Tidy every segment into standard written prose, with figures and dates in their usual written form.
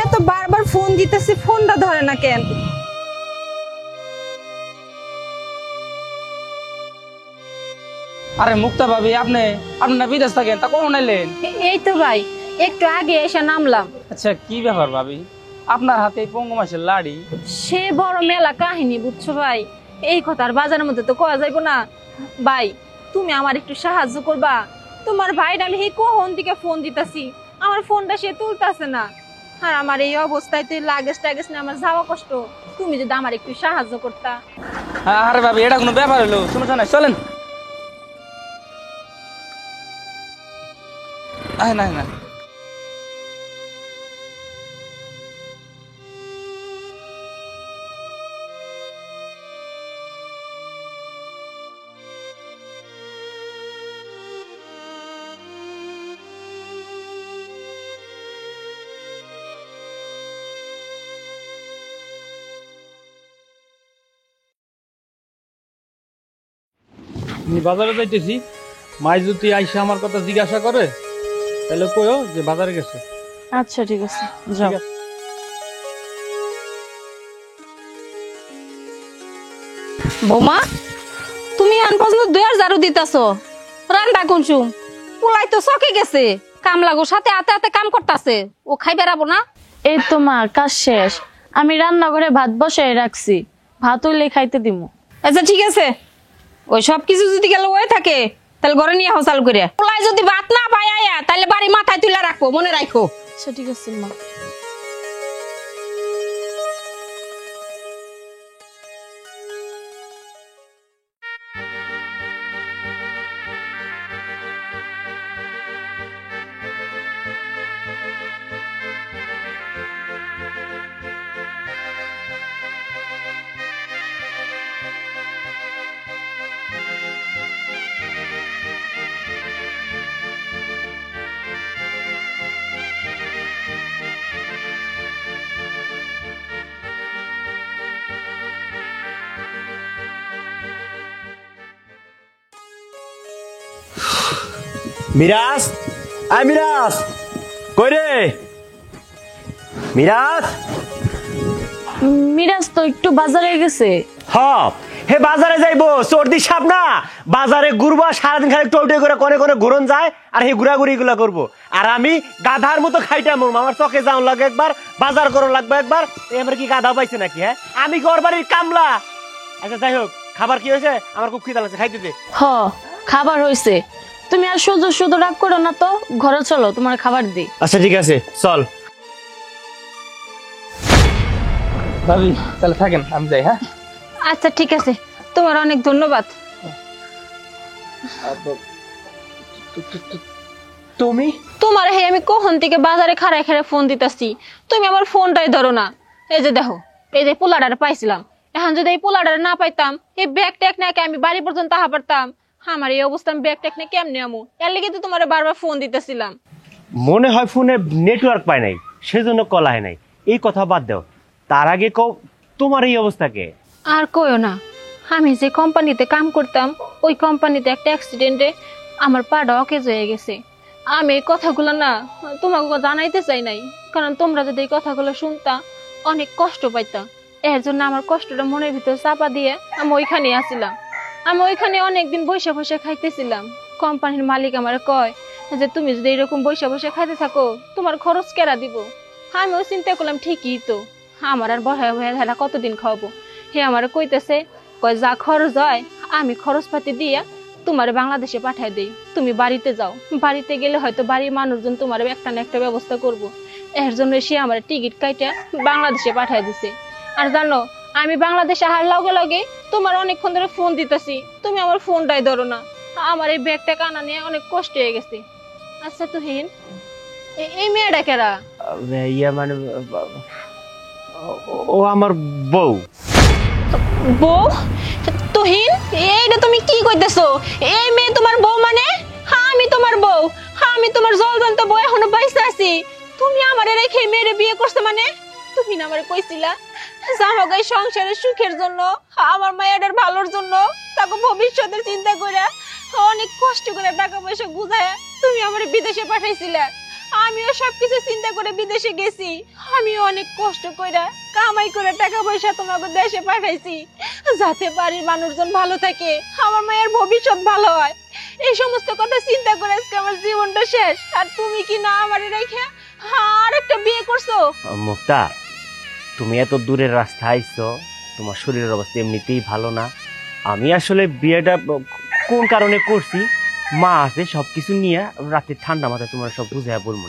এত বারবার ফোন দিতেছি, ফোনটা ধরে না কেন? আরে মুক্তা ভাবি, আপনি না বিদেশ থাকেন, তা কখন এলেন? এই তো ভাই, একটু আগে এসে নামলাম। আচ্ছা, কি ব্যাপার ভাবি, আপনার হাতে এই পঙ্গু মাছের লাড়ি? সে বড় মেলা কাহিনী, বুঝছো ভাই? এই কথা আর বাজারের মধ্যে তো কয়া যাইব না। ভাই, তুমি আমার একটু সাহায্য করবা? তোমার ভাইটা আমি এই কখন থেকে ফোন দিতেছি, আমার ফোনটা সে তুলতেছে না। আর আমার এই অবস্থায় তুই লাগেজ টাগেজ না, আমার যাওয়া কষ্ট। তুমি যদি আমার একটু সাহায্য করতা। আরে ভাবি, এটা কোনো ব্যাপার হলো? সমস্যা নাই, চলেন। না না, আমি বাজারে যাইতেছি। মাই যদি আইসা আমার কথা জিজ্ঞাসা করে তাহলে কইও যে বাজারে গেছে। আচ্ছা ঠিক আছে, যাও। বৌমা, তুমি আন পর্যন্ত দুয়ার ঝাড়ু দিতেছো, রান্না কোনছুম? পোলাই তো চকে গেছে, কাম লাগো সাথে হাতে হাতে কাম করতেছে, ও খাই বেড়াবো না? এই তো মা, কাজ শেষ। আমি রান্নাঘরে ভাত বসাই রাখছি, ভাত হইলে খাইতে দিমু। আচ্ছা ঠিক আছে, ওই সব কিছু যদি গেল ওই থাকে তাহলে ঘরে নিয়ে আহ চালু করে। পোলাই যদি ভাত না পাই আয়া তাহলে বাড়ি মাথায় তুলে রাখবো, মনে রাখো। আচ্ছা ঠিক আছে মা। মিরাজ, আই মিরাজ, কই রে মিরাজ? মিরাজ তো একটু বাজারে গেছে। হ, হে বাজারে যাইবো, সর্দি সাপ না। বাজারে ঘুরবা সারাদিন, খালি টোটে করে কোনে কোনে ঘুরন যায় আর হে ঘুরাঘুরি গুলা করবো। আর আমি গাধার মতো খাইটাম, আমার চকে যাওয়া লাগে একবার, বাজার করো লাগবে একবার। এবার কি গাধা পাইছে নাকি? হ্যাঁ, আমি ঘর বাড়ির কামলা। আচ্ছা যাই হোক, খাবার কি হয়েছে? আমার খুব খিদা লাগছে, খাইতে দে। হ, খাবার হইছে। তুমি আর শুধু শুধু রাগ করো না তো, ঘরে চলো, তোমার খাবার দিই। আচ্ছা ঠিক আছে, চল। ভাবি তাহলে থাকেন, আমি যাই। হ্যাঁ, আচ্ছা ঠিক আছে, তোমার অনেক ধন্যবাদ। তুমি তোমার হে আমি কখন থেকে বাজারে খাড়ায় খাড়ায় ফোন দিতেছি, তুমি আমার ফোনটাই ধরো না। এই যে দেখো, এই যে পোলাডার পাইছিলাম, এখন যদি এই পোলাডার না পাইতাম, এই ব্যাগ ট্যাগ নাকি আমি বাড়ি পর্যন্ত আহা পারতাম। আমার এই অবস্থা, ব্যাগ ট্যাগ নিয়ে কেমনে আমু? এর লেগে তো তোমার বারবার ফোন দিতেছিলাম। মনে হয় ফোনে নেটওয়ার্ক পায় নাই, সেজন্য কল হয় নাই। এই কথা বাদ দাও, তার আগে কও তোমার এই অবস্থাকে। আর কইও না, আমি যে কোম্পানিতে কাম করতাম, ওই কোম্পানিতে একটা অ্যাক্সিডেন্টে আমার পাটা অকেজ হয়ে গেছে। আমি এই কথাগুলো না তোমাকে জানাইতে চাই নাই, কারণ তোমরা যদি এই কথাগুলো শুনতা অনেক কষ্ট পাইতা। এর জন্য আমার কষ্টটা মনের ভিতরে চাপা দিয়ে আমি ওইখানে আসছিলাম। আমি ওইখানে অনেকদিন বসে বসে খাইতেছিলাম। কোম্পানির মালিক আমার কয় যে তুমি যদি এরকম বসে বসে খাইতে থাকো, তোমার খরচ কেরা দিব? আমিও চিন্তা করলাম, ঠিকই তো, আমার আর বহে বহে ধারা কতদিন খাওয়াবো। হে আমার কইতেছে, কয় যা খরচ হয় আমি খরচ পাতি দিয়া তোমার বাংলাদেশে পাঠাই দেই, তুমি বাড়িতে যাও। বাড়িতে গেলে হয়তো বাড়ির মানুষজন তোমার একটা না একটা ব্যবস্থা করব। এর জন্য সে আমার টিকিট কাইটা বাংলাদেশে পাঠাই দিছে। আর জানো, আমি বাংলাদেশে আসার লগে লগে তোমার অনেকক্ষণ ধরে ফোন দিতেছি, তুমি আমার ফোনটাই ধরো না। আমার এই ব্যাগটা কানা নিয়ে অনেক কষ্ট হয়ে গেছে। আচ্ছা তুহিন, এই মেয়েটা কেরা? ইয়া মানে ও আমার বউ। বউ? তুহিন, এইটা তুমি কি কইতেছো? এই মেয়ে তোমার বউ মানে? হ্যাঁ আমি তোমার বউ, হ্যাঁ আমি তোমার জলজন্ত বউ, এখনো বাইসা আছি। তুমি আমারে রেখে মেয়েরে বিয়ে করছো মানে? তুমি না আমারে কইছিলা জামাগাই সংসারের সুখের জন্য, আমার মায়ের ভালোর জন্য, তাকে ভবিষ্যতের চিন্তা করে অনেক কষ্ট করে টাকা পয়সা গুছায় তুমি আমারে বিদেশে পাঠাইছিলা। আমিও সবকিছু চিন্তা করে বিদেশে গেছি। আমিও অনেক কষ্ট কইরা কামাই করে টাকা পয়সা তোমাকে দেশে পাঠাইছি, যাতে বাড়ির মানুষজন ভালো থাকে, আমার মায়ের ভবিষ্যৎ ভালো হয়। এই সমস্ত কথা চিন্তা করে আজকে আমার জীবনটা শেষ। আর তুমি কি না আমারে রেখে আর একটা বিয়ে করছো? মুক্তা, তুমি এত দূরের রাস্তা আইছো, তোমার শরীরের অবস্থা এমনিতেই ভালো না। আমি আসলে বিয়েটা কোন কারণে করছি, মা আছে সবকিছু নিয়ে রাতে ঠান্ডা মাথায় তোমার সব বুঝাইয়া বলবো।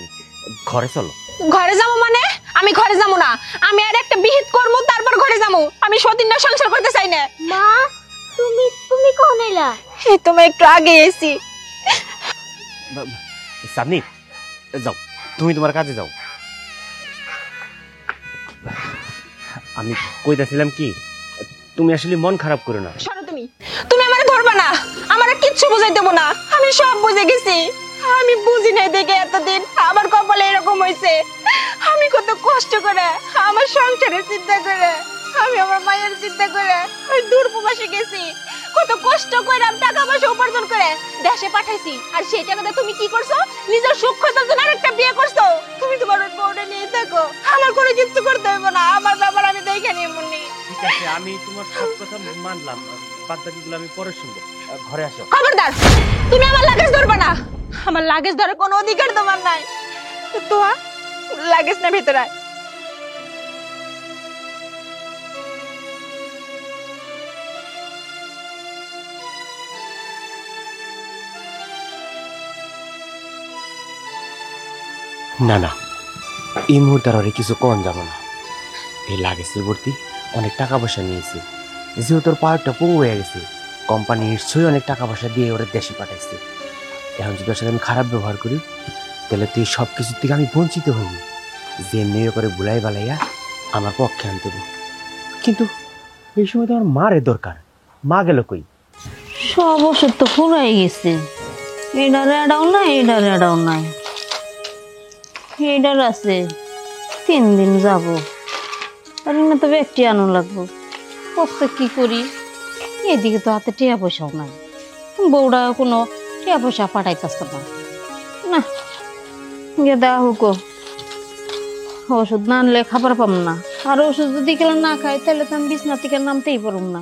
ঘরে চলো। ঘরে যাবো মানে? আমি ঘরে যাবো না, আমি আর একটা বিহিত করবো তারপর ঘরে যাবো। আমি সতীন না সংসার করতে চাই না। মা, তুমি তুমি কখন এলা? এই তোমার একটু আগে এসি। সামনি যাও, তুমি তোমার কাজে যাও। আমি কইতাছিলাম কি, তুমি আসলে মন খারাপ করো না। সরো তুমি, তুমি আমারে ধরবা না, আমার কিচ্ছু বুঝাই দেবো না। আমি সব বুঝে গেছি। আমি বুঝি নাই দেখে এতদিন আমার কপালে এরকম হয়েছে। আমি কত কষ্ট করে আমার সংসারের চিন্তা করে, আমি আমার মায়ের চিন্তা করে ওই দূর প্রবাসে গেছি। কত কষ্ট করে আমি টাকা পয়সা উপার্জন করে দেশে পাঠাইছি। আর সেই টাকাটা তুমি কি করছো? নিজের সুখ খোঁজার জন্য আরেকটা বিয়ে করছো। তুমি তোমার ওই বউটা নিয়ে থাকো, আমার কোনো কিচ্ছু করতে হইব না। আমার ব্যাপার আমি দেখে নিয়ে মনে। ঠিক আছে, আমি তোমার সব কথা মানলাম, বাদ বাকিগুলো আমি পরে শুনবো। ঘরে আসো। খবরদার, তুমি আমার লাগেজ ধরবা না। আমার লাগেজ ধরার কোনো অধিকার তোমার নাই। তো লাগেজ না ভেতরে আয়। না না, এই মুহূর্তে আর কিছু কম যাবো না। এই লাগেজের ভর্তি অনেক টাকা পয়সা নিয়েছি, যেহেতু তোর পাহাড়টা পঙ্গু হয়ে গেছে, কোম্পানি নিশ্চয়ই অনেক টাকা পয়সা দিয়ে ওরা দেশে পাঠাইছে। এখন যদি ওর সাথে আমি খারাপ ব্যবহার করি, তাহলে তুই সব কিছুর থেকে আমি বঞ্চিত হইব। যে মেয়ে করে বুলাই বালাইয়া আমার পক্ষে আনতে হবে। কিন্তু এই সময় তো আমার মারে দরকার, মা গেল কই? সব ওষুধ তো ফুরাই গেছে। এটার এটাও নাই, এটার এটাও নাই। এটার আছে 3 দিন যাব, আর না তো ব্যক্তি আনো লাগবো। কষ্ট কি করি, এদিকে তো হাতে টিয়া পয়সাও নাই। বউরা কোনো টিয়া পয়সা পাঠাইতেছে না। না গিয়ে দেওয়া হোক, ওষুধ না আনলে খাবার পাম না। আর ওষুধ যদি গেলে না খাই, তাহলে তো আমি বিছনা থেকে নামতেই পারুম না।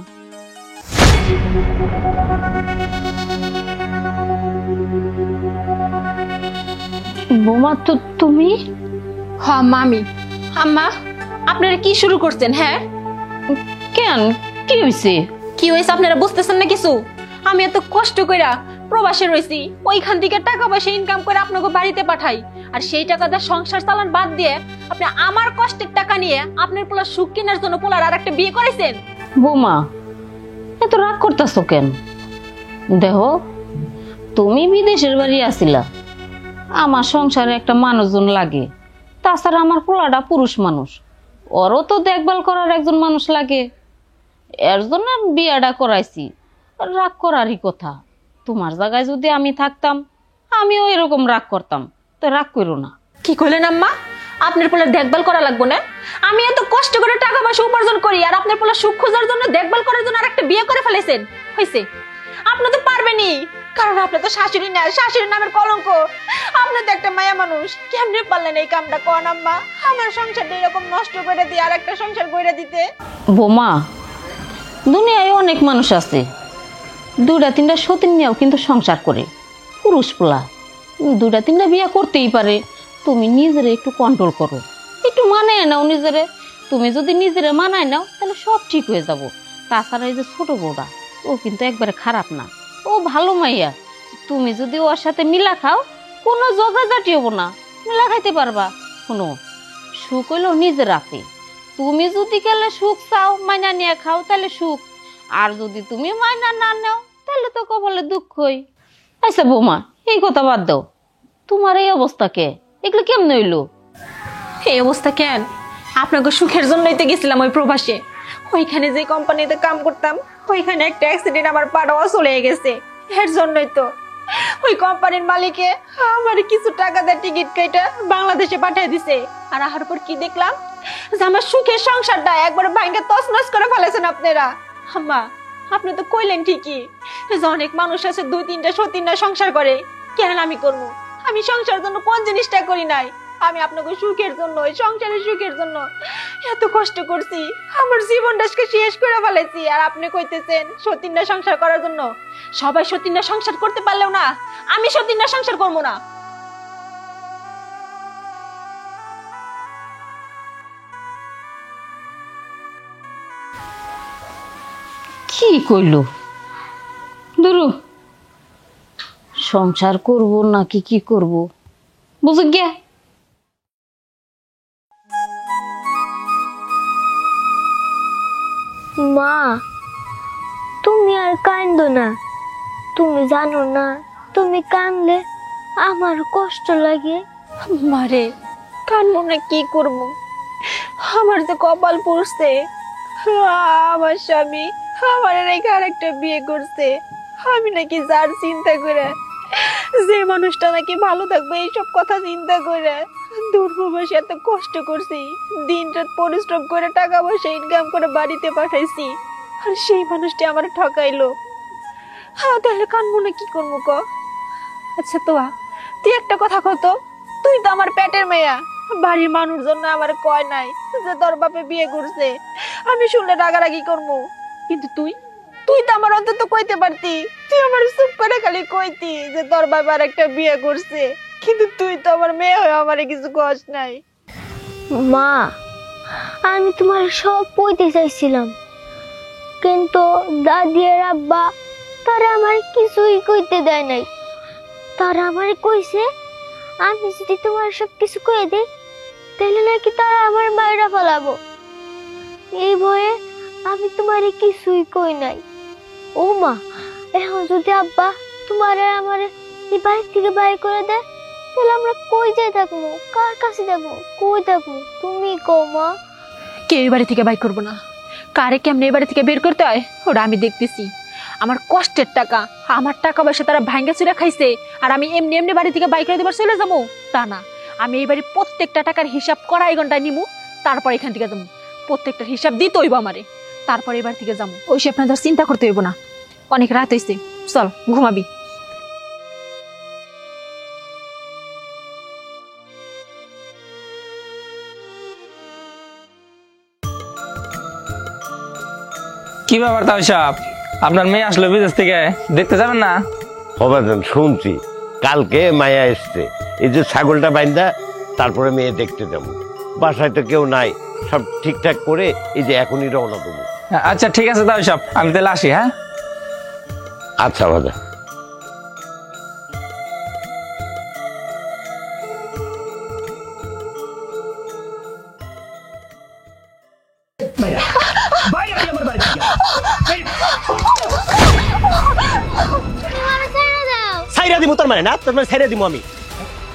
বোমা, তো তুমি? হ্যাঁ মামি। আম্মা, আপনারা কি শুরু করছেন? হ্যাঁ কেন, কি হয়েছে? কি হয়েছে আপনারা বুঝতেছেন না কিছু? আমি এত কষ্ট কইরা প্রবাসে রইছি, ওইখান থেকে টাকা পয়সা ইনকাম করে আপনাকে বাড়িতে পাঠাই। আর সেই টাকাটা সংসার চালান বাদ দিয়ে আপনি আমার কষ্টের টাকা নিয়ে আপনার পোলার সুখ কেনার জন্য পোলার আর একটা বিয়ে করেছেন। বোমা, এত রাগ করতেছো কেন? দেখো, তুমি বিদেশের বাড়ি আসিলা, আমার সংসারে একটা মানুষজন লাগে। তাছাড়া আমার পোলাটা পুরুষ মানুষ, ওরও তো দেখভাল করার একজন মানুষ লাগে। এর জন্য বিয়াটা করাইছি। রাগ করারই কথা। তোমার জায়গায় যদি আমি থাকতাম, আমিও এরকম রাগ করতাম। তো রাগ করো না। কি কইলেন আম্মা? আপনার পোলার দেখভাল করা লাগবে না? আমি এত কষ্ট করে টাকা পয়সা উপার্জন করি, আর আপনার পোলার সুখ খোঁজার জন্য দেখভাল করার জন্য আর একটা বিয়ে করে ফেলেছেন। হইছে, আপনি তো পারবেনই, কারণ আপনি তো শাশুড়ি না, শাশুড়ির নামের কলঙ্ক। আপনি তো একটা মায়া মানুষ, কেমনে পারলেন এই কামটা? কোন আম্মা, আমার সংসারটা এরকম নষ্ট করে দিয়ে আর একটা সংসার কইরা দিতে? বোমা, দুনিয়ায় অনেক মানুষ আছে, 2-3টা সতীন নিয়েও কিন্তু সংসার করে। পুরুষ পোলা 2-3টা বিয়ে করতেই পারে। তুমি নিজেরে একটু কন্ট্রোল করো, একটু মানায় নাও নিজেরে। তুমি যদি নিজেরে মানায় নাও, তাহলে সব ঠিক হয়ে যাব। তাছাড়া এই যে ছোট বউটা, ও কিন্তু একবারে খারাপ না, ও ভালো মাইয়া। তুমি যদি ওর সাথে মিলা খাও, কোনো ঝগড়াঝাটি হবো না, মিলা খাইতে পারবা। শোনো, সুখ হইলো নিজের রাতে। তুমি যদি গেলে সুখ চাও, মাইনা নিয়ে খাও, তাহলে সুখ। আর যদি তুমি মাইনা না নাও, তাহলে তো কপালে দুঃখই। আচ্ছা বৌমা, এই কথা বাদ দাও। তোমার এই অবস্থা কে? এগুলো কেমন হইলো? এই অবস্থা কেন? আপনাকে সুখের জন্যই তো গেছিলাম ওই প্রবাসে। ওইখানে যে কোম্পানিতে কাম করতাম, ওইখানে একটা অ্যাক্সিডেন্ট, আমার পাটাও চলে গেছে। এর জন্যই তো ওই কোম্পানির মালিকে আমার কিছু টাকা দিয়ে টিকিট কেটে বাংলাদেশে পাঠিয়ে দিছে। আর আহার পর কি দেখলাম, যে আমার সুখের সংসারটা একবার ভাঙে তছনছ করে ফেলেছেন আপনারা। আম্মা, আপনি তো কইলেন ঠিকই যে অনেক মানুষ আছে 2-3টা সতীনটা সংসার করে, কেন আমি করবো? আমি সংসারের জন্য কোন জিনিসটা করি নাই? আমি আপনাকে সুখের জন্য, এই সংসারের সুখের জন্য এত কষ্ট করছি, আমার জীবনটাকে শেষ করে ফেলেছি। আর আপনি কইতেছেন সতীন্না সংসার করার জন্য? সবাই সতীন্না সংসার করতে পারলেও না আমি সতীন্না সংসার করবো না। কি কইলো দুরু, সংসার করব নাকি কি করব বুঝে গিয়া। মা, তুমি আর কান্দো না। তুমি জানো না, তুমি কানলে আমার কষ্ট লাগে। মারে কানবো না কি করব? আমার যে কপাল পড়ছে, আমার স্বামী আমার রেখে আরেকটা বিয়ে করছে। আমি নাকি যার চিন্তা করে, যে মানুষটা নাকি ভালো থাকবে এইসব কথা চিন্তা করে দূরপ্রবাসী এত কষ্ট করছি, দিন রাত পরিশ্রম করে টাকা পয়সা ইনকাম করে বাড়িতে পাঠাইছি, আর সেই মানুষটি আমার ঠকাইলো। তাহলে কানবো না কি করবো ক? আচ্ছা তোয়া, তুই একটা কথা কত, তুই তো আমার পেটের মেয়া, বাড়ির মানুষ জন্য আমার কয় নাই যে তোর বাপে বিয়ে করছে। আমি শুনলে রাগারাগি করবো, কিন্তু তুই তুই তো আমার অন্তত কইতে পারতি। তুই আমার চুপ করে খালি কইতি যে তোর বাবা আর একটা বিয়ে করছে, কিন্তু তুই তো আমার মেয়ে হয়ে আমারে কিছু কস নাই। মা, আমি তোমার সব কইতে চাইছিলাম, কিন্তু দাদি আর আব্বা তারা আমার কিছুই কইতে দেয় নাই। তারা আমার কইছে আমি যদি তোমার সব কিছু কয়ে দেই তাহলে নাকি তারা আমার মায়েরা ফেলাবো। এই ভয়ে আমি তোমারে কিছুই কই নাই। ও মা, এখন যদি আব্বা তোমার আর আমার এই বাড়ি থেকে বাইরে করে দেয় তাহলে আমরা কই যাই থাকবো, কার কাছে যাবো, কই থাকবো? তুমি কও মা। কেউ এই বাড়ি থেকে বাইর করবো না। কারে কেমনে এই বাড়ি থেকে বের করতে হয় ওটা আমি দেখতেছি। আমার কষ্টের টাকা, আমার টাকা পয়সা তারা ভাঙ্গা চুরা খাইছে, আর আমি এমনি এমনি বাড়ি থেকে বাইক করে দেবার চলে যাবো তা না। আমি এই বাড়ির প্রত্যেকটা টাকার হিসাব কড়াই ঘন্টায় নিমু, তারপর এখান থেকে যাবো। প্রত্যেকটার হিসাব দিতে হইব আমারে, তারপর এই বাড়ি থেকে যাবো। ওই সে আপনার চিন্তা করতে হইব না। অনেক রাত হয়েছে, চল ঘুমাবি। কি ব্যাপার তাও সাহেব, আপনার মেয়ে আসলো বিদেশ থেকে, দেখতে যাবেন না? হবাজান শুনছি কালকে মায়া এসছে, এই যে ছাগলটা বাইন্দা তারপরে মেয়ে দেখতে যাবো। বাসায় তো কেউ নাই, সব ঠিকঠাক করে এই যে এখনই রওনা দেবো। আচ্ছা ঠিক আছে তাও সাহেব, আমি তাহলে আসি। হ্যাঁ আচ্ছা বাজা। সাইরা দিমু তোর মানে না, তোর মানে সাইরা দিমু আমি।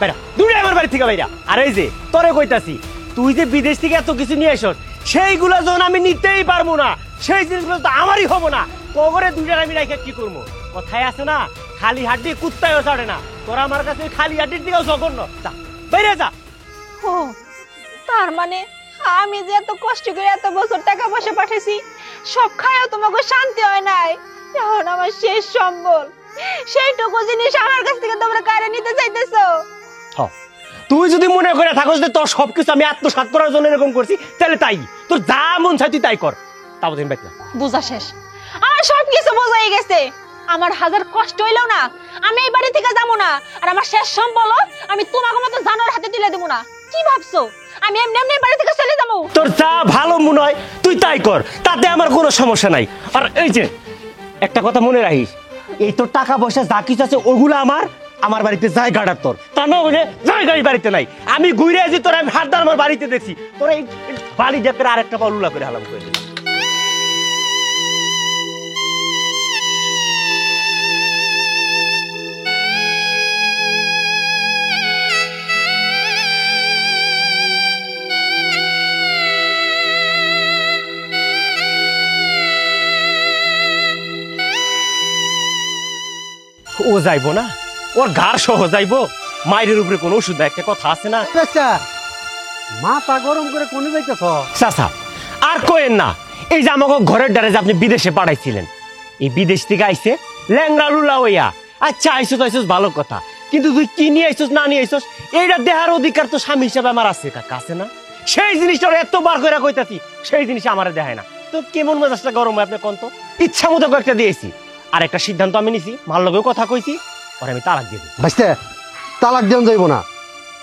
বাইরা দূরে আমার বাড়ি থেকে বাইরা। আর এই যে তোরে কইতাছি, তুই যে বিদেশ থেকে এত কিছু নিয়ে আসছ, সেইগুলো যখন আমি নিতেই পারবো না, সেই জিনিসগুলো তো আমারই হবো না। কবরে দুইটার আমি রাইখা কি করবো? কথায় আছে না, খালি হাড্ডি কুত্তায়ও চড়ে না। তোরা আমার কাছে খালি হাড্ডির দিকেও জঘন্য। যা বাইরে যা। ও তার মানে আমি যে এত কষ্ট করে এত বছর টাকা পয়সা পাঠাইছি, সব খায়ও তোমাকে শান্তি হয় নাই। এখন আমার শেষ সম্বল, সেইটুকু জিনিস আমার কাছ থেকে তোমরা কারে নিতে চাইতেছো? তুই যদি মনে করে থাকস যে তোর সবকিছু আমি আত্মসাৎ করার জন্য এরকম করছি, তাহলে তাই, তোর যা মন চাই তুই তাই কর। তাও দিন বাইক না, বোঝা শেষ, আমার সবকিছু বোঝাই গেছে। আমার হাজার কষ্ট হইলেও না আমি এই বাড়ি থেকে যাবো না, আর আমার শেষ সম্বল আমি তোমাকে মতো জানোয়ার হাতে তুলে দেবো না। কি ভাবছো আমি এমনি এমনি বাড়ি থেকে চলে যাবো? তোর যা ভালো মনে হয় তুই তাই কর, তাতে আমার কোনো সমস্যা নাই। আর এই যে একটা কথা মনে রাখিস, এই তোর টাকা পয়সা যা কিছু আছে ওগুলো আমার বাড়িতে জায়গাটা তোর, তা না হলে জায়গাই বাড়িতে নাই। আমি ঘুরে আছি, তোর আমি হাতদার আমার বাড়িতে দেখছি, তোর এই বাড়ি দেখে আরেকটা পালুলা করে হালাম করে দিবি। ও যাইবো না, ওর ঘাড় সহ যাইবো। মায়ের উপরে কোনো ওষুধ দেয়, একটা কথা আছে না। মাথা গরম করে কোনে যাইতেছ? চাচা আর কোয়েন না, এই যে আমাকে ঘরের দ্বারা যে আপনি বিদেশে পাঠাইছিলেন, এই বিদেশ থেকে আইসে ল্যাংড়া লুলা হইয়া। আচ্ছা আইসো তো আইসো ভালো কথা, কিন্তু তুই কি নিয়ে আইছস না নিয়ে আইছস এইটা দেহার অধিকার তো স্বামী হিসাবে আমার আছে কাকা, আছে না? সেই জিনিসটা এত বার করে কইতাছি, সেই জিনিস আমারে দেখায় না। তো কেমন মেজাজটা গরম হয় আপনি কোন তো? ইচ্ছা মতো কয়েকটা দিয়েছি, আর একটা সিদ্ধান্ত আমি নিছি, মার লগেও কথা কইছি, পরে আমি তালাক দিয়ে দিই। ভাইস্তে তালাক দেন যাইব না,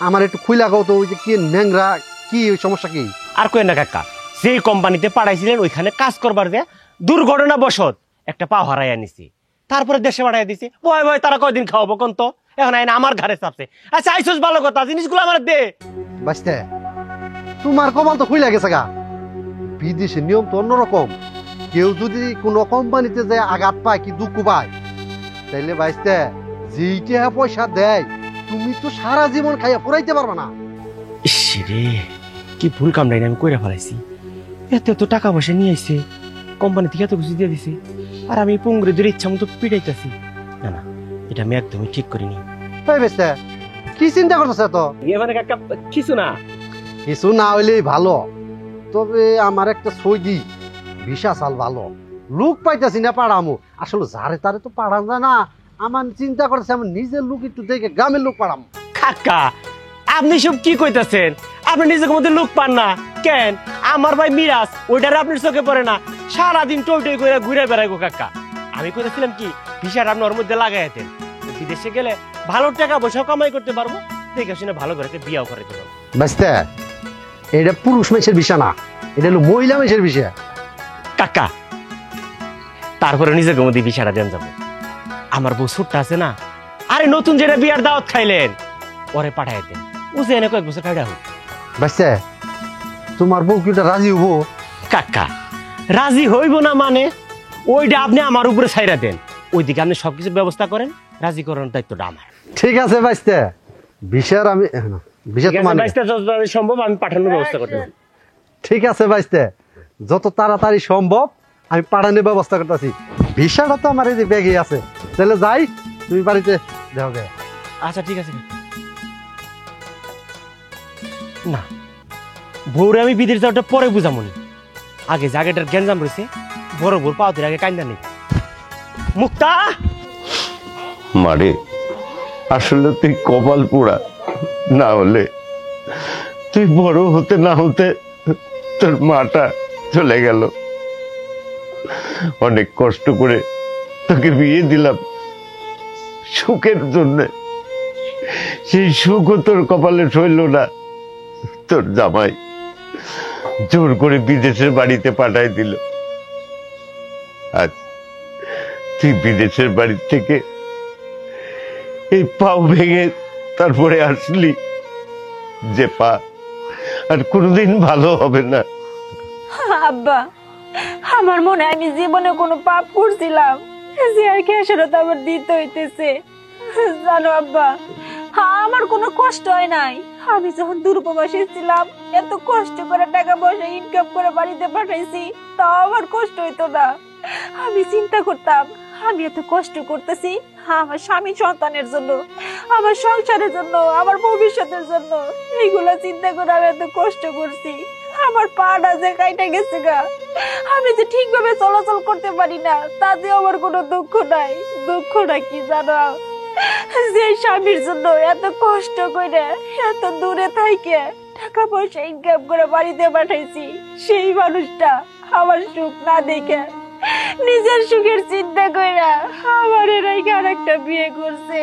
আমার একটু খুইলা কও তো, ওই যে কি ন্যাংরা, কি ওই সমস্যা কি? আর কই না কাকা, যেই কোম্পানিতে পাঠাইছিলেন ওইখানে কাজ করবার যে দুর্ঘটনা বশত একটা পা হারাই আনিছি, তারপরে দেশে পাঠাই দিছি। ভয় ভয় তারা কয়দিন খাওয়াবো কোন তো? এখন আইন আমার ঘরে চাপছে। আচ্ছা আইসোস ভালো কথা, জিনিসগুলো আমার দে। ভাইস্তে তোমার কপাল তো খুইলা গেছে গা, বিদেশের নিয়ম তো অন্যরকম। কেউ যদি কোনো কোম্পানিতে যায় আঘাত পায় কি দুঃখ পায়, তাইলে ভাইস্তে যেইটা পয়সা দেয় তুমি তো সারা জীবন খাইয়া পুরাইতে পারবা না। ইসরে কি ভুল কাম নাই আমি কইরা ফেলাইছি। এত এত টাকা পয়সা নিয়ে আইছে, কোম্পানি থেকে এত কিছু দিয়ে দিছে, আর আমি পুঙ্গরে ধরে ইচ্ছা মতো পিটাইতেছি। না না, এটা আমি একদমই ঠিক করিনি। এই ভাইস্তে কি চিন্তা করতেছে তো? মানে কাকা কিছু না, কিছু না হইলেই ভালো। তবে আমার একটা সৌদি ভিসা চাল ভালো, লোক পাইতেছি না পাড়ামু। আসলে যারে তারে তো পাড়ান যায় না, আমার চিন্তা করতেছে আমার নিজের লোক একটু দেখে গ্রামের লোক পাড়ামু। কাকা আপনি সব কি কইতাছেন? আপনি নিজের মধ্যে লোক পান না কেন? আমার ভাই মিরাজ ওইটারে আপনার চোখে পড়ে না? সারাদিন টই করে ঘুরে বেড়াই গো কাকা। আমি কইতেছিলাম কি ভিসাটা আপনি ওর মধ্যে লাগাই দেন, বিদেশে গেলে ভালো টাকা পয়সাও কামাই করতে পারবো, দেখে শুনে ভালো করে বিয়াও করে দেবো। বুঝতে, এটা পুরুষ মেয়ের বিষয় না, এটা হলো মহিলা মেয়ের বিষয়। কাকা তারপরে নিজেকে মধ্যে ভিসাটা দেন যাবো। আমার বউ ছোট্টা আছে না, আরে নতুন যেটা বিয়ার দাওয়াত খাইলেন ওরে পাঠাই দেন, ও যে এনে কয়েক বছর কাটা হোক। বুঝতে, তোমার বউ কি ওটা রাজি হবো? কাকা রাজি হইব না মানে ওইটা আপনি আমার উপরে ছাইরা দেন, ওইদিকে আপনি সবকিছু ব্যবস্থা করেন, রাজি করানোর দায়িত্বটা আমার। ঠিক আছে ভাইস্তে, ভিসার আমি ভিসা তোমার সম্ভব আমি পাঠানোর ব্যবস্থা করতে। ঠিক আছে ভাইস্তে, যত তাড়াতাড়ি সম্ভব আমি পাঠানোর ব্যবস্থা করতেছি। ভিসাটা তো আমার এই যে ব্যাগে আছে, তাহলে যাই, তুমি বাড়িতে দেওয়া যায়। আচ্ছা ঠিক আছে। না ভোরে আমি বিদেশ যাওয়াটা পরে বুঝামনি, আগে জায়গাটার গ্যাঞ্জাম রয়েছে, বড় ভোর পাওয়াতে আগে কান্দা নেই। মুক্তা মারে আসলে তুই কপাল পোড়া, না হলে তুই বড় হতে না হতে তোর মাটা চলে গেল। অনেক কষ্ট করে তোকে বিয়ে দিলাম সুখের জন্য, সেই সুখও তোর কপালে সইল না। তোর জামাই জোর করে বিদেশের বাড়িতে পাঠাই দিল। আজ তুই বিদেশের বাড়ি থেকে এই পাও ভেঙে তারপরে আসলি, যে পা আর কোনোদিন ভালো হবে না। আব্বা আমার মনে হয় আমি জীবনে কোনো পাপ করছিলাম যে আর খেসারত আমার দিতে হইতেছে। জানো আব্বা, আমার কোনো কষ্ট হয় নাই। আমি যখন দূরপ্রবাসে ছিলাম এত কষ্ট করে টাকা পয়সা ইনকাম করে বাড়িতে পাঠাইছি, তাও আমার কষ্ট হইতো না। আমি চিন্তা করতাম আমি এত কষ্ট করতেছি আমার স্বামী সন্তানের জন্য, আমার সংসারের জন্য, আমার ভবিষ্যতের জন্য। এইগুলো চিন্তা করে আমি এত কষ্ট করছি। আমার পাটা যে কাইটা গেছে গা, আমি যে ঠিকভাবে চলাচল করতে পারি না, তাতে আমার কোনো দুঃখ নাই। দুঃখটা কি জানো? যে স্বামীর জন্য এত কষ্ট করে এত দূরে থাইকে টাকা পয়সা ইনকাম করে বাড়িতে পাঠাইছি, সেই মানুষটা আমার সুখ না দেখে নিজের সুখের চিন্তা কইরা আমার এরাইকে আর একটা বিয়ে করছে।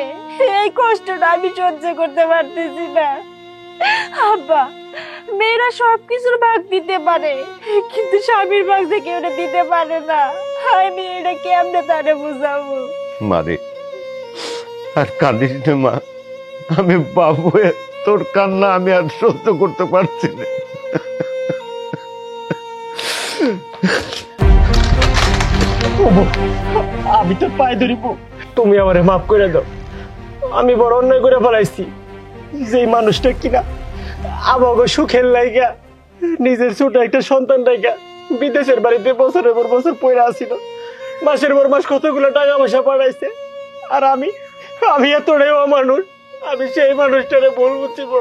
এই কষ্টটা আমি সহ্য করতে পারতেছি না। আব্বা, মেয়েরা সবকিছুর ভাগ দিতে পারে, কিন্তু স্বামীর ভাগ যে কেউ দিতে পারে না। আমি এটা কেমনে তারে বুঝাবো? মারে আর কাঁদিস না মা, আমি বাবু তোর কান্না আমি আর সহ্য করতে পারছি না। আমি তো পায়ে ধরিব, তুমি আমারে মাফ করে দাও। আমি বড় অন্যায় করে ফেলাইছি। যে মানুষটা কিনা আমাকে সুখের লাইগা নিজের ছোট একটা সন্তান লাইগা বিদেশের বাড়িতে বছরের পর বছর পয়রা আসিল, মাসের পর মাস কতগুলো টাকা পয়সা পাঠাইছে, আর আমি এতটাই মানুষ, আমি সেই মানুষটারে ভুল বুঝিব?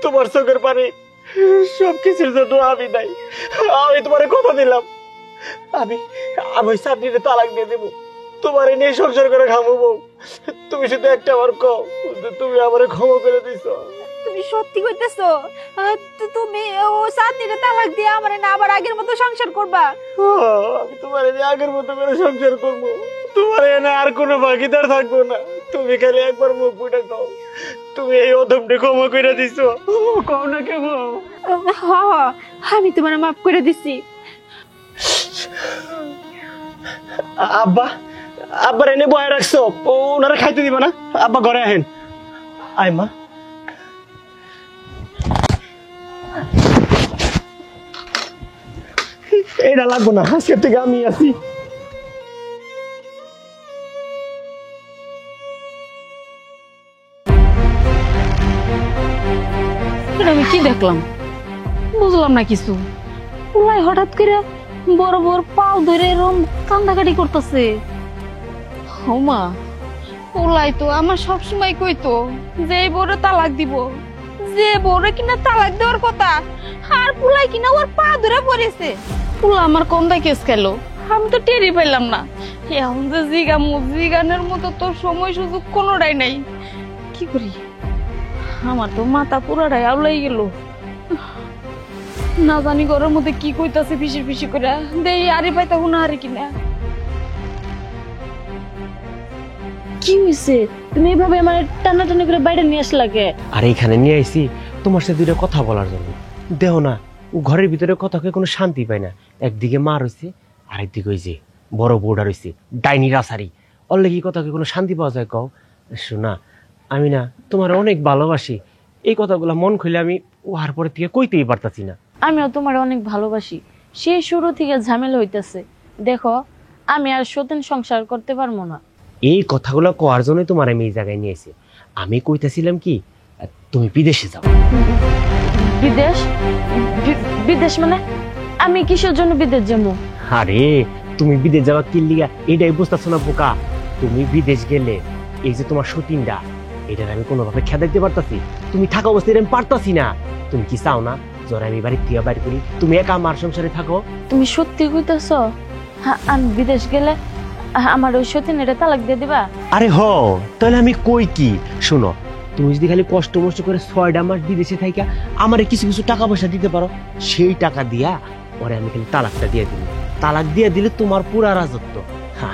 তোমার চোখের পানি সবকিছুর জন্য আমি নাই। আমি তোমার কথা দিলাম, আমি ওই চাকরিতে তালাক দিয়ে দেবো। তোমার নিয়ে সংসার করে খাবো বউ। তুমি শুধু একটা আমার কও, তুমি আমারে ক্ষমা করে দিছো। তুমি সত্যি কইতেছো? তুমি ও চাঁদনিরে তালাক দিয়ে আমারে না আবার আগের মতো সংসার করবা? আমি তোমার নিয়ে আগের মতো করে সংসার করবো, তোমার এনে আর কোনো ভাগিদার থাকবো না। তুমি খালি একবার মুখ ফুটে কও, তুমি এই অধমটা ক্ষমা করে দিছো। কও না কে বউ? আমি তোমার মাফ করে দিছি। আব্বা, আব্বার এনে বয়ে রাখছো, ওনারা খাইতে দিবা না? আব্বা ঘরে আহেন। আয় মা। এটা লাগবো না, আজকের থেকে আমি আছি। আমি কি দেখলাম বুঝলাম না কিছু। পুলাই হঠাৎ করে বড় বড় পাও ধরে এরম কান্দাকাটি করতেছে। মা পুলাই তো আমার সবসময় কইতো যে এই বড় তালাক দিব, যে বড় কিনা তালাক দেওয়ার কথা, আর পুলাই কিনা ওর পা ধরে পড়েছে। পুলা আমার কন্দায় কেস খেলো, আমি তো টেরি পাইলাম না। এখন যে জিগানের মতো তো সময় সুযোগ কোনোটাই নাই। কি করি, আমার তো মাথা পুরাটাই আউলাই গেল। না জানি ঘরের মধ্যে কি কইতাছে ফিসি ফিসি করে, দেই আরে পাইতা হুনা আরে কিনা। কি হইছে? তুমি এইভাবে আমার টানাটানি করে বাইরে নিয়ে আসলা কে? আর এইখানে নিয়ে আইছি তোমার সাথে দুইটা কথা বলার জন্য। দেহ না, ঘরের ভিতরে কথাকে কোনো শান্তি পায় না। একদিকে মা রয়েছে, আরেকদিকে ওই যে বড় বউটা রয়েছে ডাইনি রাসারি। ওর লেগে কথাকে কোনো শান্তি পাওয়া যায়? কও শোনা, আমি না তোমার অনেক ভালোবাসি। এই কথাগুলো মন খুলে আমি ওহার পরে থেকে কইতেই পারতাছি না। আমিও তোমার অনেক ভালোবাসি, সেই শুরু থেকে ঝামেলা হইতেছে। দেখো আমি আর সতীন সংসার করতে পারবো না। এই কথাগুলো কোয়ার জন্যই তোমার আমি এই জায়গায় নিয়ে এসেছি। আমি কইতেছিলাম কি, তুমি বিদেশে যাও। বিদেশ? বিদেশ মানে? আমি কিসের জন্য বিদেশ যাবো? আরে তুমি বিদেশ যাওয়া কি লিগা এটাই বুঝতেছো না বোকা? তুমি বিদেশ গেলে এই যে তোমার সতীনটা, এটার আমি কোনোভাবে খেয়াল দিতে পারতাছি? তুমি থাকা অবস্থায় আমি পারতাছি না। তুমি কি চাও না জ্বর আমি বাড়ির থেকে বাইর করি, তুমি একা আমার সংসারে থাকো? তুমি সত্যি কইতাছো? আমি বিদেশ গেলে আমার ওই সতীন এটা তালাক দিয়ে দিবা? আরে হ, তাহলে আমি কই কি, শোনো, তুমি যদি খালি কষ্ট মষ্ট করে 6টা মাস বিদেশে থাইকা আমারে কিছু কিছু টাকা পয়সা দিতে পারো, সেই টাকা দিয়া ওরে আমি খালি তালাকটা দিয়ে দিই। তালাক দিয়ে দিলে তোমার পুরা রাজত্ব।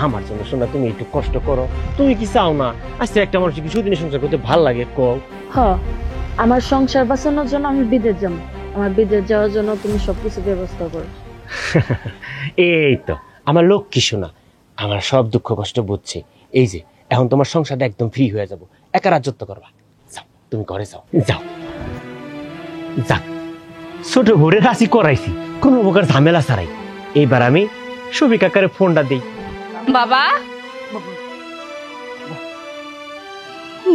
আমার জন্য শোনা, তুমি একটু কষ্ট করো। তুমি কি চাও না আজকে একটা মানুষ কি সুদিনে সংসার করতে ভাল লাগে? কও। হ, আমার সংসার বাঁচানোর জন্য আমি বিদেশ যাবো। আমার বিদেশ যাওয়ার জন্য তুমি সবকিছু ব্যবস্থা করো। এই তো আমার লক্ষ্মী শোনা, আমার সব দুঃখ কষ্ট বুঝছে। এই যে এখন তোমার সংসারটা একদম ফ্রি হয়ে যাবো, একা রাজত্ব করবা। যাও, তুমি ঘরে যাও। যাও, যাক, ছোট ভোরে রাশি করাইছি কোনো প্রকার ঝামেলা ছাড়াই। এইবার আমি সবি কাকারে ফোনটা দিই। বাবা,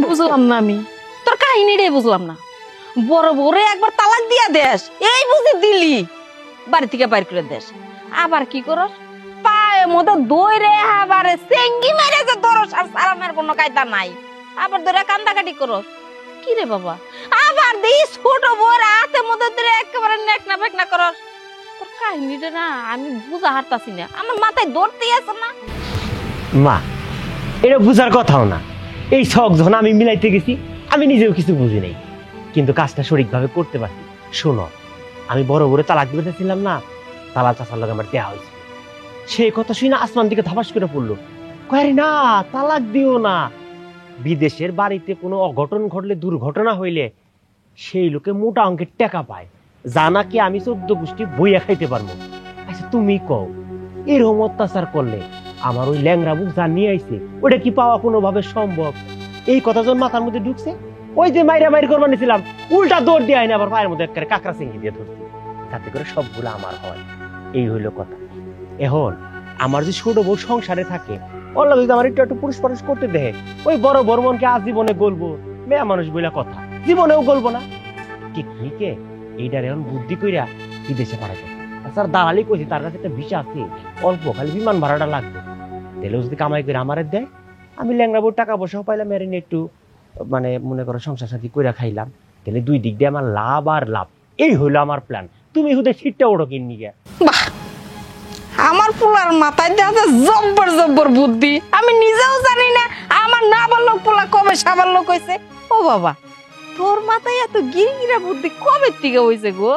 বুঝলাম না, আমি তোর কাহিনীটাই বুঝলাম না। বড় বড়ে একবার তালাক দিয়া দেশ, এই বুঝি দিলি বাড়ি থেকে বাইর করে দেশ, আবার কি করস পায়ে মতো দইরে আবারে সেঙ্গি মেরে যে ধরস, আর সালামের কোনো কায়দা নাই। আবার ধরে কান্দাকাটি করস। কি রে বাবা, আবার দিই ছোট বড় হাতে মতো ধরে একেবারে নেকনা বেকনা করস। তোর কাহিনীটা না আমি বুঝা হারতাছি না, আমার মাথায় ধরতেই আছে না। মা, এটা বুঝার কথাও না। এই শখ যখন আমি মিলাইতে গেছি, আমি নিজেও কিছু বুঝি নাই, কিন্তু কাজটা সঠিকভাবে করতে পারছি। শোনো, আমি বড় বড় তালাক দিতেছিলাম না, তালাক চাষার লোক আমার দেওয়া হয়েছে। সেই কথা শুনে আসমান দিকে ধাপাস করে পড়লো, কয়ারি না তালাক দিও না। বিদেশের বাড়িতে কোনো অঘটন ঘটলে, দুর্ঘটনা হইলে সেই লোকে মোটা অঙ্কের টাকা পায়, যা নাকি আমি 14 গোষ্ঠী বইয়া খাইতে পারবো। আচ্ছা তুমি কও, এরকম অত্যাচার করলে আমার ওই ল্যাংরা বুক যা নিয়ে আইছে ওটা কি পাওয়া কোনোভাবে সম্ভব? এই কথা যখন মাথার মধ্যে ঢুকছে, ওই যে মাইরা মাইর করবার নিয়েছিলাম, উল্টা দৌড় দিয়ে আইনে আবার পায়ের মধ্যে একটা কাঁকড়া চিংড়ি দিয়ে ধরছি, যাতে করে সবগুলো আমার হয়। এই হইল কথা। এখন আমার যে ছোট বউ সংসারে থাকে, ওর লগে যদি আমার একটু একটু পুরুষ পুরুষ করতে দেয়, ওই বড় বড় মনকে আজীবনে গলবো, মেয়া মানুষ বইলা কথা, জীবনেও গলবো না। টিকনিকে এইটার এখন বুদ্ধি কইরা বিদেশে পাঠাতে। তাছাড়া দালালি কইছি, তার কাছে একটা ভিসা আছে, অল্প খালি বিমান ভাড়াটা লাগবে। তাহলে যদি কামাই করে আমারে দেয়, আমি ল্যাংরা বউ টাকা পয়সাও পাইলাম, মেরিনে একটু মানে মনে করো সংসার সাথী কইরা খাইলাম, তাহলে দুই দিক দিয়ে আমার লাভ আর লাভ। এই হইলো আমার প্ল্যান। তুমি হুদে সিটটা ওড়ো কিনি গিয়া। বাহ, আমার পোলার মাথায় দেখা জব্বর জব্বর বুদ্ধি, আমি নিজেও জানি না আমার না বললো পোলা কবে সাবার লোক হয়েছে। ও বাবা, তোর মাথায় এত গিরগিরা বুদ্ধি কবে থেকে হয়েছে গো?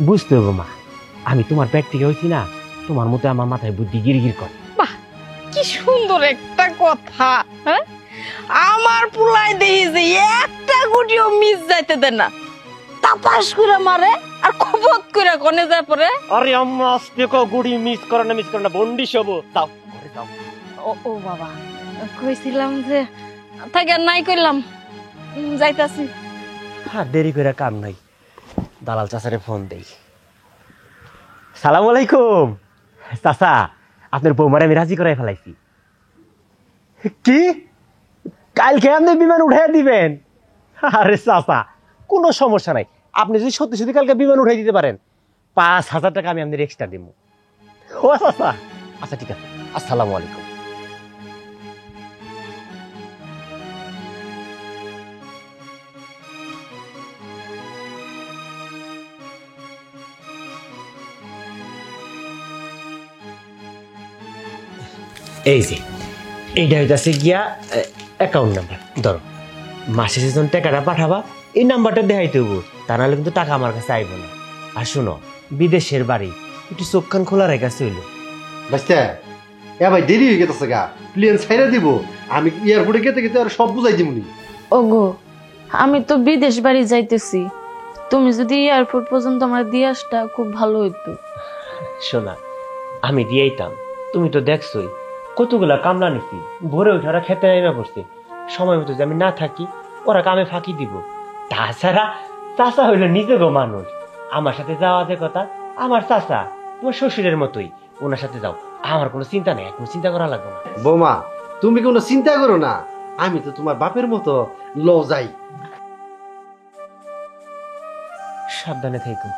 বুঝতে হবে মা, আমি তোমার পেট থেকে হয়েছি না, তোমার মতো আমার মাথায় বুদ্ধি গিরগির করে। বাহ, কি সুন্দর একটা কথা। হ্যাঁ, আমার পোলায় দেখি যে একটা গুটিও মিস যাইতে দেয় না, তাপাস করে মারে আর খবত করে কোনে যায় পরে। আরে আম্মা আস্তে কো, গুড়ি মিস করে না বন্ডি সব দাও ঘরে দাও। ও ও বাবা, কইছিলাম যে তাকে আর নাই কইলাম, যাইতাছি। হ্যাঁ, দেরি করে কাম নাই, দালাল চাচারে ফোন দেই। সালাম আলাইকুম চাচা, আপনার বৌমারে আমি রাজি করাই ফেলাইছি। কি কালকে আপনি বিমান উঠাই দিবেন? আরে চাচা, কোনো সমস্যা নাই, আপনি যদি সত্যি সত্যি কালকে বিমান উঠাই দিতে পারেন 5,000 টাকা আমি আপনার এক্সট্রা দিব। ও চাচা, আচ্ছা ঠিক আছে, আসসালামু আলাইকুম। এই যে এইটা হইতাছে গিয়া অ্যাকাউন্ট নাম্বার, ধরো মাসে যখন টাকাটা পাঠাবা এই নাম্বারটা দেখাইতে হবো, তা নাহলে কিন্তু টাকা আমার কাছে আইব না। আর শুনো, বিদেশের বাড়ি একটু চোখ কান খোলা রেখা চইল। বাচ্চা এ ভাই দেরি হয়ে গেছে গা, প্লেন ছাইরা দিব, আমি এয়ারপোর্টে গেতে গেতে আর সব বুঝাই দিমুনি। ওগো, আমি তো বিদেশ বাড়ি যাইতেছি, তুমি যদি এয়ারপোর্ট পর্যন্ত আমার দিয়ে আসতা খুব ভালো হইতো। শোনা, আমি দিয়েইতাম, তুমি তো দেখছোই কতগুলা কামলা নিছি, ভোরে উঠে ওরা খেতে নাইমা পড়ছে, সময় মতো যে আমি না থাকি ওরা কামে ফাঁকি দিব। তাছাড়া চাচা হইলো নিজে গো মানুষ, আমার সাথে যাওয়া যে কথা, আমার চাচা তোমার শ্বশুরের মতোই, ওনার সাথে যাও, আমার কোনো চিন্তা নেই, কোনো চিন্তা করা লাগবে না। বৌমা তুমি কোনো চিন্তা করো না, আমি তো তোমার বাপের মতো ল যাই। সাবধানে থেকো।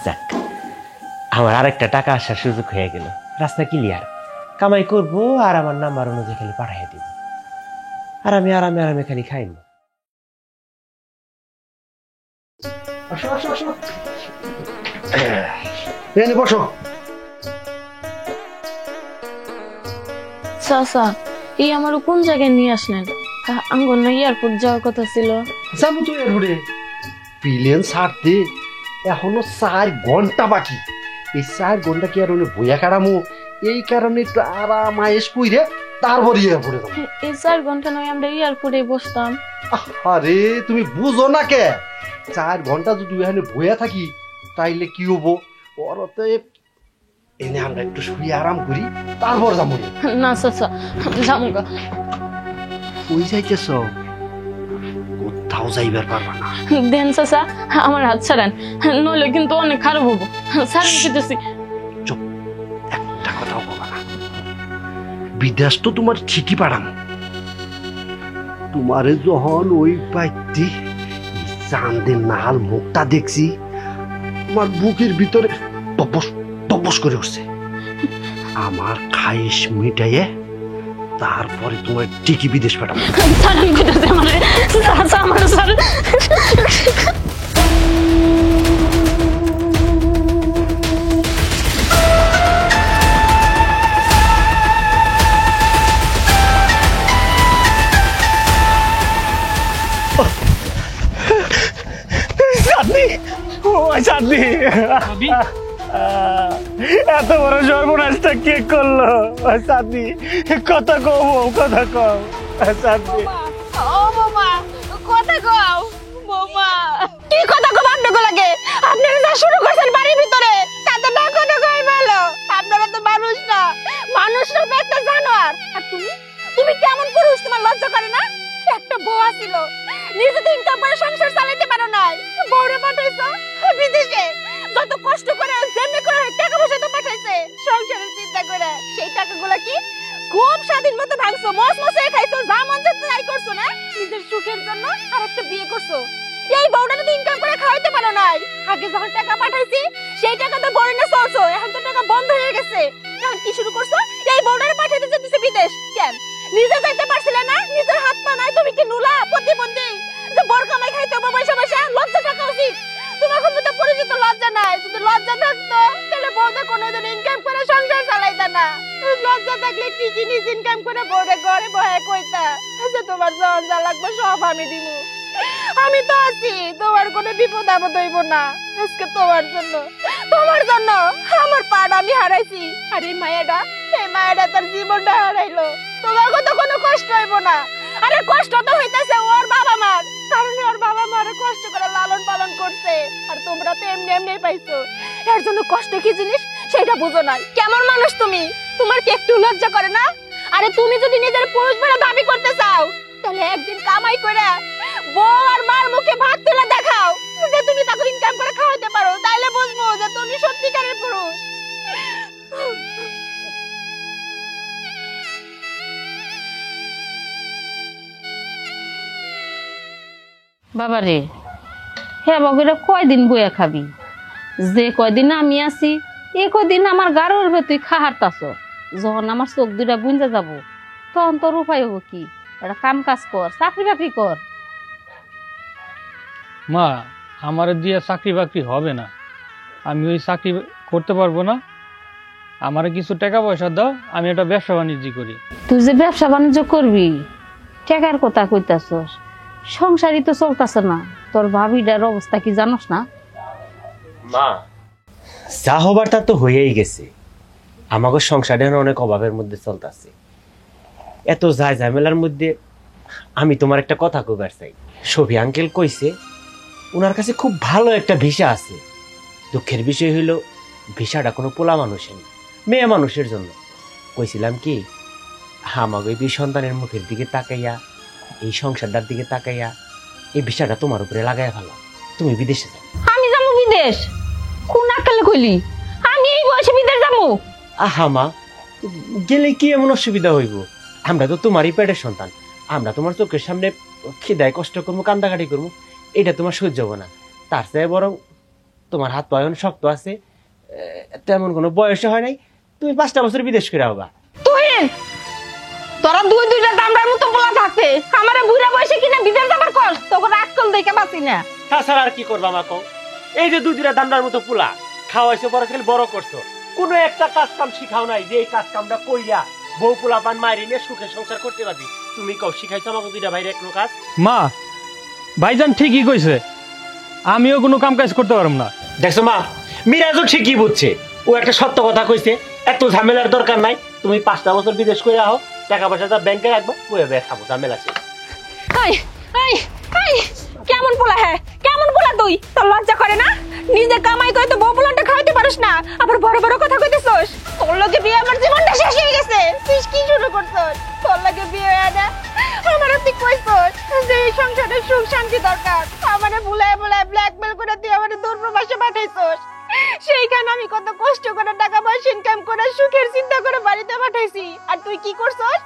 যাক, আমার আরেকটা টাকা আসার সুযোগ হয়ে গেল, রাস্তা ক্লিয়ার, কামাই করবো আর আমার নাম্বার অনুযায়ী খালি পাঠাই দিব, আর আমি আরামে আরামে খালি খাইব। আসো আসো আসো, এনে বসো। চাচা, এই আমার কোন জায়গায় নিয়ে আসলেন? আঙ্গন না এয়ারপোর্ট যাওয়ার কথা ছিল। যাবো তো এয়ারপোর্টে, প্লেন ছাড়তে এখনো 4 ঘন্টা বাকি। এই 4 ঘন্টা কি আর বইয়া কাটামো, এই কারণে একটু আরাম আয়েস কইরে তারপরে এয়ারপোর্টে যাবো। এই 4 ঘন্টা নয় আমরা এয়ারপোর্টে বসতাম। আরে তুমি বুঝো না কে, 4 ঘন্টা যদি এখানে বইয়া থাকি তাইলে কি হবো, ওরতে এনে আমরা একটু শুয়ে আরাম করি তারপর যাবো। না চাচা, যামুগা। কই যাইতেছ? কোথাও যাইবার পারবা না। দেন চাচা, আমার হাত ছাড়েন, নইলে কিন্তু অনেক খারাপ হবো। ছাড়েন খেতেছি। চুপ, একটা কথাও বলবা না। বিদেশ তো তোমার চিঠি পাঠানো, তোমারে যখন ওই পাইতি চাঁদের নাল মুখটা দেখছি, তোমার বুকের ভিতরে টপস টপস করে উঠছে। আমার খাইশ মিটাইয়ে তারপরে তোমার টিকি বিদেশ পাঠাবো। ছাড়েন খেতেছি আমারে, চাচা আমার ছাড়েন। এত বড় সর্বনাশটা কে করলো? সাথী কথা কম, কথা কম। সাথী ও বৌমা, কথা কও। বৌমা, কি কথা কও আপনাকে লাগে? আপনারা যা শুরু করছেন বাড়ির ভিতরে, তাতে না কথা কই ভালো। আপনারা তো মানুষ না, মানুষ না একটা জানোয়ার। আর তুমি, তুমি কেমন পুরুষ? তোমার লজ্জা করে না? একটা বউ ছিল, নিজে তো ইনকাম করে সংসার চালাতে পারো নাই, বউরে পাঠাইছো বিদেশে। যত কষ্ট করে যেমনি করে টাকা পয়সা তো পাঠাইছে সংসারের চিন্তা করে, সেই টাকাগুলো কি খুব স্বাধীন মতো ভাঙছো, মস মসে খাইছো, যা মন চাচ্ছে তাই করছো না? নিজের সুখের জন্য আর একটা বিয়ে করছো। এই বউটা তো ইনকাম করে খাওয়াইতে পারো নাই। আগে যখন টাকা পাঠাইছি সেই টাকা তো বড় না চলছো, এখন তো টাকা বন্ধ হয়ে গেছে। এখন কি শুরু করছো? এই বউটারে পাঠাইতে যেতেছে বিদেশ। কেন নিজে যাইতে পারছিলে না? নিজের হাত পা নাই, তুমি কি নুলা প্রতিবন্ধী যে বড় কামাই খাইতে হবে? পয়সা পয়সা লজ্জা থাকা উচিত। তোমার মতো পরিচয় কিছু তো লজ্জা নাই। যদি লজ্জা থাকতো তাহলে বউটা কোনোদিন ইনকাম করে সংসার চালাইতা না। লজ্জা থাকলে কি জিনিস ইনকাম করে বউরে ঘরে বয়ে কইতা যে তোমার জন যা লাগবে সব আমি দিমু। আমি তো আছি, তোমার কোনো বিপদ আপদ হইব না। আজকে তোমার জন্য আমার পাড় আমি হারাইছি, আর এই মায়েরা তার জীবনটা হারাইলো। তোমার তো কোনো কষ্ট হইব না। আরে কষ্ট তো হইতেছে ওর বাবা মার, কারণ ওর বাবা মারে কষ্ট করে লালন পালন করছে, আর তোমরা তো এমনি এমনি পাইছো। এর জন্য কষ্ট কি জিনিস সেটা বুঝো না। কেমন মানুষ তুমি? তোমার কি একটু লজ্জা করে না? আরে তুমি যদি নিজের পুরুষ বলে দাবি করতে চাও তাহলে একদিন কামাই করে বউ আর মার মুখে ভাত তুলে দেখাও যে তুমি তাকে ইনকাম করে খাওয়াতে পারো, তাইলে বুঝবো যে তুমি সত্যিকারের পুরুষ। বাবারে, হ্যাঁ বাবুরা কয়দিন বইয়া খাবি? যে কয়দিন আমি আছি এ কয়দিন আমার গাড়োর ভে তুই খাহারতাছ। যখন আমার চোখ দুটা বুঞ্জা যাব তখন তোর উপায় হবো কি? একটা কাম কাজ কর, চাকরি বাকরি কর। মা, আমার দিয়ে চাকরি বাকরি হবে না, আমি ওই চাকরি করতে পারবো না। আমার কিছু টাকা পয়সা দাও, আমি একটা ব্যবসা বাণিজ্য করি। তুই যে ব্যবসা বাণিজ্য করবি, টাকার কথা কইতাছস, সংসারই তো চলতেছে না। তোর ভাবিটার অবস্থা কি জানোস না? মা, যা হবার তা তো হয়েই গেছে। আমাকে সংসারে অনেক অভাবের মধ্যে চলতেছে। এত ঝামেলার মধ্যে আমি তোমার একটা কথা কইবার চাই। শফি আঙ্কেল কইছে ওনার কাছে খুব ভালো একটা ভিসা আছে। দুঃখের বিষয় হইল ভিসাটা কোনো পোলা মানুষের না, মেয়ে মানুষের জন্য। কইছিলাম কি, আমাকে দুই সন্তানের মুখের দিকে তাকাইয়া, এই সংসারটার দিকে তাকাইয়া এই ভিসাটা তোমার উপরে লাগাইয়া ফেলো, তুমি বিদেশে যাও। আমি যাবো বিদেশ? কোন আকালে কইলি আমি এই বয়সে বিদেশ যাবো? আহা মা, গেলে কি এমন অসুবিধা হইব? আমরা তো তোমারই পেটের সন্তান। আমরা তোমার চোখের সামনে খিদায় কষ্ট করবো, কান্দাকাটি করবো, এটা তোমার সহ্য হবো না। তার চেয়ে বরং তোমার হাত পায়ন শক্ত আছে, তেমন কোনো বয়স হয় নাই, তুমি 5টা বছর বিদেশ করে হবা। তুই তোরা দুইটা দামড়ার মতো বলা থাকতে আমারে বুড়া বয়সে কিনা বিদেশ যাবার কর, তোকে আক্কল দেখে বাঁচি না। তাছাড়া আর কি করবা মা কও? এই যে 2 দামড়ার মতো পোলা খাওয়াইছো, বড় ছেলে বড় করছো, কোনো একটা কাজ কাম শিখাও নাই যে এই কাজ কামটা কইরা বউ পোলা পান মারি নিয়ে সুখে সংসার করতে পারবি। তুমি কও শিখাইছো আমাকে 2টা ভাইরে কোনো কাজ? মা, ভাইজান ঠিকই কইছে, আমিও কোনো কাম কাজ করতে পারব না। দেখছো মা, মিরাজও ঠিকই বুঝছে। ও একটা সত্য কথা কইছে, এত ঝামেলার দরকার নাই। তুমি 5টা বছর বিদেশ করে আও, টাকা পয়সা যা ব্যাংকে রাখবা, ওই খাবো, ঝামেলা আছে। কেমন পোলা? হ্যাঁ কেমন পোলা তুই? তোর লজ্জা করে না? নিজে কামাই করে তো বউ পোলাটা খাওয়াইতে পারিস না, আবার বড় বড় কথা কইতেছস। তোর লগে বিয়ে আমার জীবনটা শেষ হয়ে গেছে। তুই কি শুরু করছস? তোর লগে বিয়ে হয় না, আমার তুই কইছস যে এই সংসারে সুখ শান্তি দরকার। আমারে ভুলায় ব্ল্যাকমেল করে তুই আমারে দূরপ্রবাসে পাঠাইছস। সেইখানে আমি কত কষ্ট করে টাকা পয়সা ইনকাম করে সুখের চিন্তা করে বাড়িতে পাঠাইছি, আর তুই কি করছস?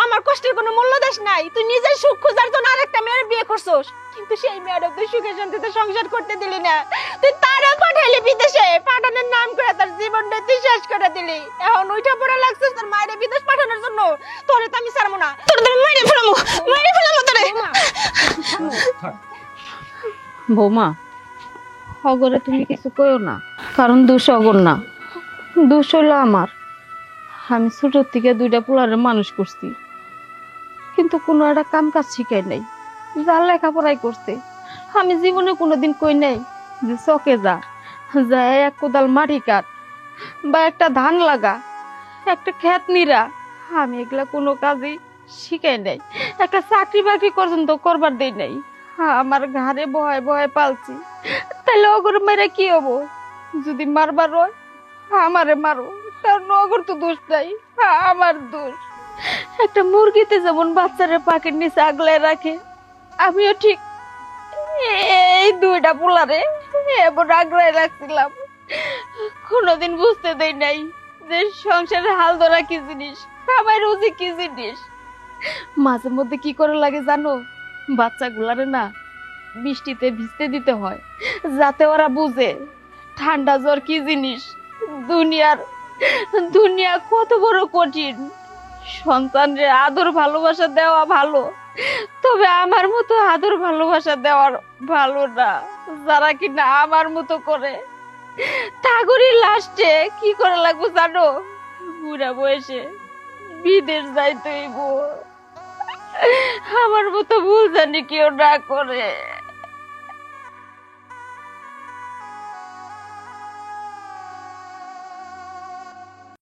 আমার কষ্টের কোনো মূল্য দাস নাই। তুই নিজের সুখ খোঁজার জন্য আরেকটা মেয়ের বিয়ে করছস, কিন্তু সেই মেয়েরও তুই সুখে শান্তিতে সংসার করতে দিলি না। তুই তারও পাঠাইলি বিদেশে, পাঠানোর নাম করে তার জীবনটা তুই শেষ করে দিলি। এখন উইঠা পড়া লাগছিস তোর মায়ের বিদেশ পাঠানোর জন্য। তোরে তো আমি ছাড়বো না, তোর মাইরে ফেলামু তোরে। বৌমা, অগরে তুমি কিছু কইও না, কারণ দোষ অগর না, দোষ হইলো আমার। আমি ছোট থেকে 2টা পোলারে মানুষ করছি, কিন্তু কোনো একটা কাম কাজ শিখাই নাই। যা লেখাপড়াই করছে, আমি জীবনে কোনোদিন কই নাই যে চকে যা 1 কোদাল মাটি কাট বা একটা ধান লাগা, একটা ক্ষেত নিরা। আমি এগুলা কোনো কাজই শিখাই নাই, একটা চাকরি বাকরি পর্যন্ত করবার দেই নাই। আমার ঘরে বহায় পালছি, তাহলে অগর মেরে কি হবো? যদি মারবার হয় আমারে মারো, তার অগর তো দোষ নাই, আমার দোষ। একটা মুরগিতে যেমন বাচ্চারে পাখির নিচে আগলায় রাখে, আমিও ঠিক এই 2টা পোলারে এবার আগলায় রাখছিলাম। কোনোদিন বুঝতে দেই নাই যে সংসারের হাল ধরা কি জিনিস, খাবার রুজি কি জিনিস। মাঝে মধ্যে কি করে লাগে জানো? বাচ্চাগুলারে না বৃষ্টিতে ভিজতে দিতে হয়, যাতে ওরা বুঝে ঠান্ডা জ্বর কি জিনিস। দুনিয়া কত বড় কঠিন। সন্তানরে আদর ভালোবাসা দেওয়া ভালো, তবে আমার মতো আদর ভালোবাসা দেওয়ার ভালো না। যারা কিনা আমার মতো করে ঠাকুরের লাস্টে কি করে লাগবো জানো? বুড়া বয়সে বিদেশ যাইতে হইব। আমার মতো ভুল জানি কেউ না করে।